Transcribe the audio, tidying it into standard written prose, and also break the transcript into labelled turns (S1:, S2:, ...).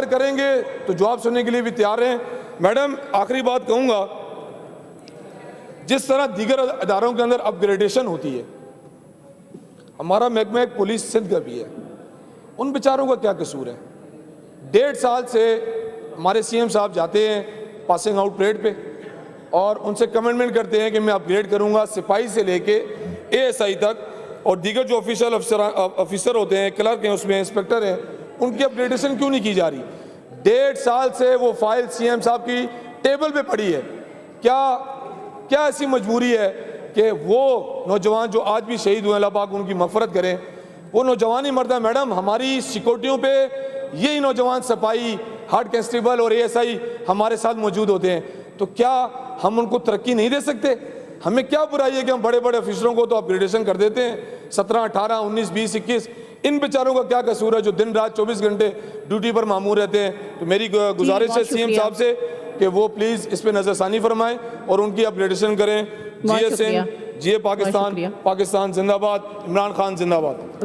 S1: करेंगे तो जवाब सुनने के लिए भी तैयार हैं। मैडम, आखिरी बात कहूंगा, जिस तरह दीगर अदारों के अंदर अपग्रेडेशन होती है, हमारा महकमा पुलिस सिंध का भी है, उन बेचारों का क्या कसूर है? 1.5 साल से हमारे सीएम साहब जाते हैं पासिंग आउट परेड पे और उनसे कमिटमेंट करते हैं कि मैं अपग्रेड करूंगा, सिपाही से लेके एएसआई तक, और दीगर जो ऑफिशियल ऑफिसर होते हैं, क्लर्क हैं, उसमें इंस्पेक्टर हैं, उनकी अपग्रेडेशन क्यों नहीं की जा रही? 1.5 साल से वो फाइल सीएम साहब की टेबल पे पड़ी है। क्या ऐसी मजबूरी है कि वो नौजवान जो आज भी शहीद हुए, अल्लाह पाक उनकी मग़फ़िरत करें, वो नौजवान ही मरता है? मैडम, हमारी सिक्योरिटियों पे यही नौजवान सिपाही, हेड कांस्टेबल और एएसआई हमारे साथ मौजूद होते हैं, तो क्या हम उनको तरक्की नहीं दे सकते? हमें क्या बुराई है कि हम बड़े बड़े अफसरों को तो अपग्रेडेशन कर देते हैं, 17, 18, 19, 20, 21, इन बेचारों का क्या कसूर है जो दिन रात 24 घंटे ड्यूटी पर मामूर रहते हैं? तो मेरी गुजारिश है सीएम साहब से कि वो प्लीज़ इस पे नज़रसानी फरमाएं और उनकी अपग्रेडेशन करें। जिए सिंध, जिए पाकिस्तान, पाकिस्तान जिंदाबाद, इमरान खान जिंदाबाद।